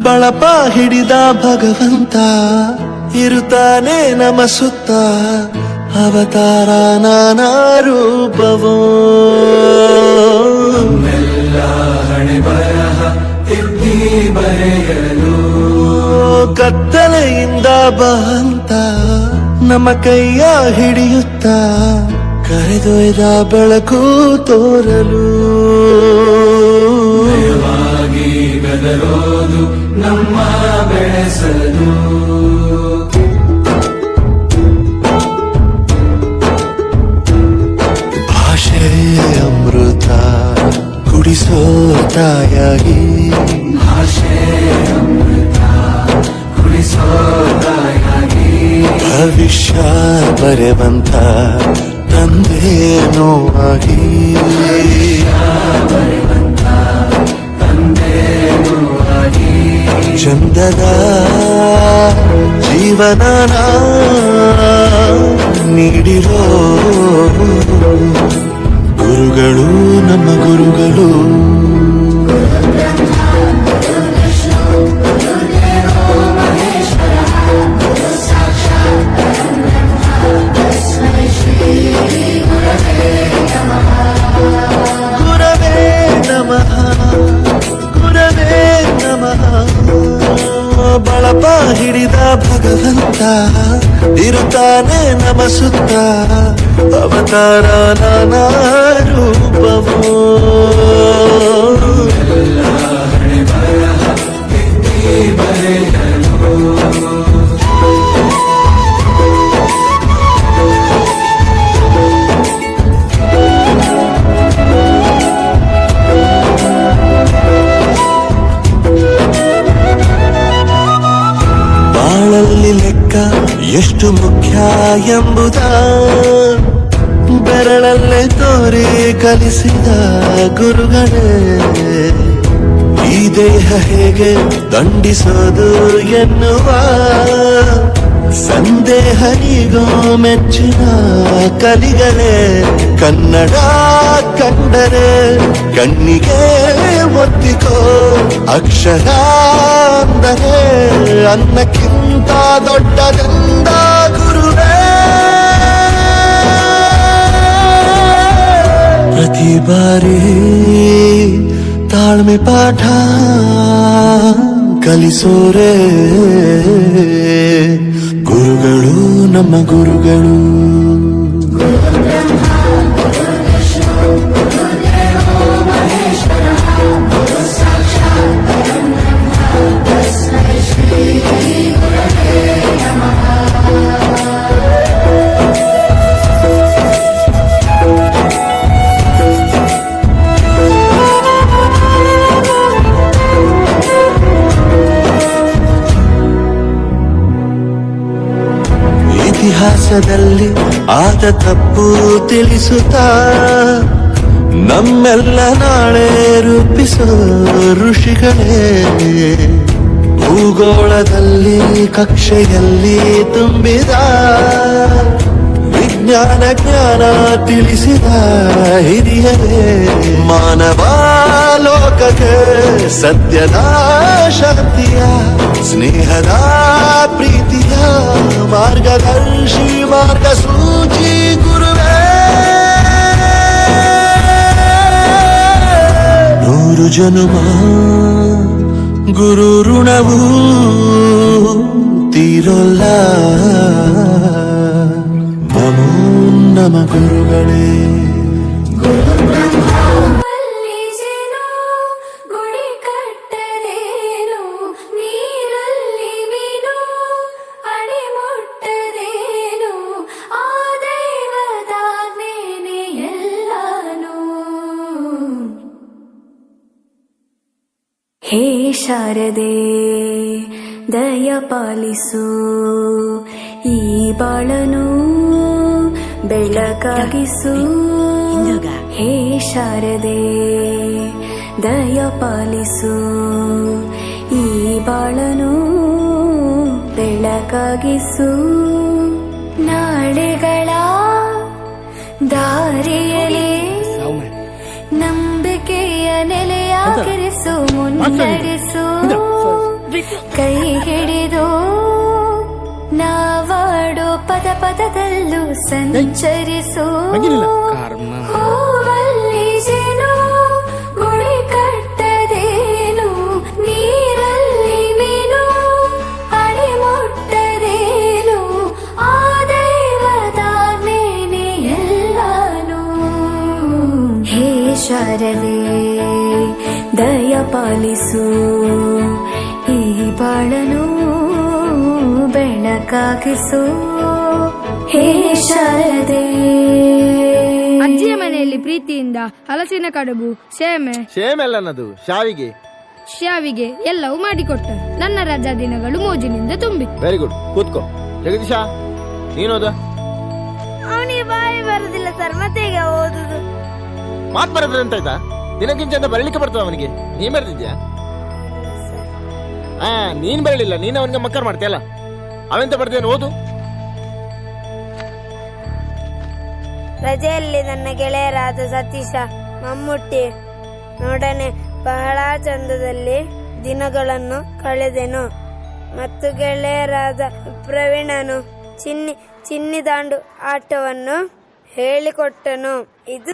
ಬಳಪ ಹಿಡಿದ ಭಗವಂತ ಇರುತ್ತಾನೆ ನಮ ಸುತ್ತ ಅವತಾರ ನಾನಾ ರೂಪವೋ ಹಣೆ ಬರಹ ತಿದ್ದಿ ಬರೆಯಲು ಕತ್ತಲೆಯಿಂದ ಬಂತ ನಮ್ಮ ಕೈಯ ಹಿಡಿಯುತ್ತ ಕರೆದೊಯ್ದ ಬೆಳಕು ತೋರಲು ಭಯವಾಗಿ ಬೆದರೋದು ನಮ್ಮ ಬೆಳೆಸಲು ಭಾಷೆ ಅಮೃತ ಕುಡಿಸೋ ತಾಯಾಗಿ ಭಾಷೆ ಅಮೃತ ಕುಡಿಸೋ ತಾಯಾಗಿ ಭವಿಷ್ಯ ಬರೆವಂತ ತಂದೇನೋ ಆಗಿ ತಂದೇನೂ ಆಗಿ ಚಂದದ ಜೀವನನ ನೀಡಿರೋ ಗುರುಗಳು ನಮ್ಮ ಗುರುಗಳು ಗುರವೇ ನಮಃ ಗುರವೇ ನಮಃ ಬಳಪ ಹಿಡಿದ ಭಗವಂತ ಇರುತ್ತಾನೆ ನಮ ಸುತ್ತ ಅವತಾರ ನಾನಾ ರೂಪವೋ ಹಣೆ ಬರಹ ತಿದ್ದಿ ಬರೆಯಲು ಬಾಳಲ್ಲಿ ಲೆಕ್ಕ ಎಷ್ಟು ಮುಖ್ಯ ಎಂಬುದ ಬೆರಳಲ್ಲೇ ತೋರಿ ಕಲಿಸಿದ ಗುರುಗಳೇ ಈ ದೇಹ ಹೇಗೆ ದಂಡಿಸೋದು ಎನ್ನುವ ಸಂದೇಹನಿಗೋ ಮೆಚ್ಚಿನ ಕಲಿಗಳೇ ಕನ್ನಡ ಕಂಡರೆ ಕಣ್ಣಿಗೆ ಒತ್ತಿಕೋ ಅಕ್ಷರ ಅಂದರೆ ಅನ್ನಕ್ಕಿಂತ ದೊಡ್ಡದೆಂದ ಗುರುವೇ ಪ್ರತಿ ಬಾರಿ ತಾಳ್ಮೆ ಪಾಠ ಕಲಿಸೋರೆ ಗುರುಗಳು ನಮ್ಮ ಗುರುಗಳು ಇತಿಹಾಸದಲ್ಲಿ ಆದ ತಪ್ಪು ತಿಳಿಸುತ್ತಾ ನಮ್ಮೆಲ್ಲ ನಾಳೆ ರೂಪಿಸೋ ಋಷಿಗಳೇ ಭೂಗೋಳದಲ್ಲಿ ಕಕ್ಷೆಯಲ್ಲಿ ತುಂಬಿದ ವಿಜ್ಞಾನ ಜ್ಞಾನ ತಿಳಿಸಿದ ಹಿರಿಯರೇ ಮಾನವ ಲೋಕಕ್ಕೆ ಸತ್ಯದ ಶಾಂತಿಯ ಸ್ನೇಹದ ಪ್ರೀತಿಯ ಮಾರ್ಗದರ್ಶಿ ಮಾರ್ಗಸೂಚಿ ಗುರುವೇ ನೂರು ಜನುಮ ಗುರು ಋಣವು ತೀರೋಲ್ಲ ನಮೋ ನಮ ಗುರುಗಳೇ ಹೇ ಶಾರದೆ ದಯ ಪಾಲಿಸು ಈ ಬಾಳನು ಬೆಳಕಾಗಿಸು ಹೇ ಶಾರದೆ ದಯ ಪಾಲಿಸು ಈ ಬಾಳನು ಬೆಳಕಾಗಿಸು ನಾಳೆಗಳ ದಾರಿಯಲ್ಲಿ ನಂಬಿಕೆಯ ನೆಲೆಯಾಗಿರಿಸು ಮುನ್ನಡೆಸು ಕೈ ಹಿಡಿದು ನಾವಾಡೋ ಪದ ಪದದಲ್ಲೂ ಸಂಚರಿಸು ಹೂವಲ್ಲಿ ಜೇನು ಗುಳಿ ಕಟ್ಟದೇನು ನೀರಲ್ಲಿ ಮೀನು ಅಡಿ ಮುಟ್ಟದೇನು ಆ ದೈವದ ಮೇನೆ ಎಲ್ಲಾನು ಹೇ ಶಾರದೆ ದಯ ಪಾಲಿಸು ಈ ಬಾಳನು ಬೆಳಕಾಗಿಸು ಹೇ ಶಾರದೆ. ಅಜ್ಜಿಯ ಮನೆಯಲ್ಲಿ ಪ್ರೀತಿಯಿಂದ ಹಲಸಿನ ಕಡುಬು, ಸೇಮೆಲ್ಲ ನನ್ನದು ಶಾವಿಗೆ ಎಲ್ಲವೂ ಮಾಡಿಕೊಟ್ಟರು. ನನ್ನ ರಜಾ ದಿನಗಳು ಮೋಜಿನಿಂದ ತುಂಬಿತ್ತು. ವೆರಿ ಗುಡ್, ಕೂತ್ಕೋ. ಜಗದೀಶ, ನೀನೋದ? ಅವನಿಗೆ ಬಾಯಿ ಬರುದಿಲ್ಲ ಸರ್, ಮತ್ತೆ ಈಗ ಓದುದು. ಮಾತ್ ಬರದ್ರೆ ಅಂತ ಆಯ್ತಾ? ದಿನಕ್ಕಿಂತ ಅಂತ ಬರಲಿಕ್ಕೆ ಬರ್ತದ ಅವನಿಗೆ? ನೀನ್ ಬರ್ತಿದ್ಯಾ? ನೀನ್ ಬರಲಿಲ್ಲ, ನೀನ್ ಅವನಿಗೆ ಮಕ್ಕರ್ ಮಾಡ್ತೀಯಲ್ಲ. ಅವೆಂತ ಬರ್ದೇನು, ಓದು. ರಜೆಯಲ್ಲಿ ನನ್ನ ಗೆಳೆಯರಾದ ಸತೀಶ, ಮಮ್ಮುಟ್ಟಿ ನೋಡನೆ ಬಹಳ ಚಂದದಲ್ಲಿ ದಿನಗಳನ್ನು ಕಳೆದೆನು. ಮತ್ತು ಗೆಳೆಯರಾದ ಪ್ರವೀಣನು ಚಿನ್ನಿ ದಾಂಡು ಆಟವನ್ನು ಹೇಳಿಕೊಟ್ಟನು. ಇದು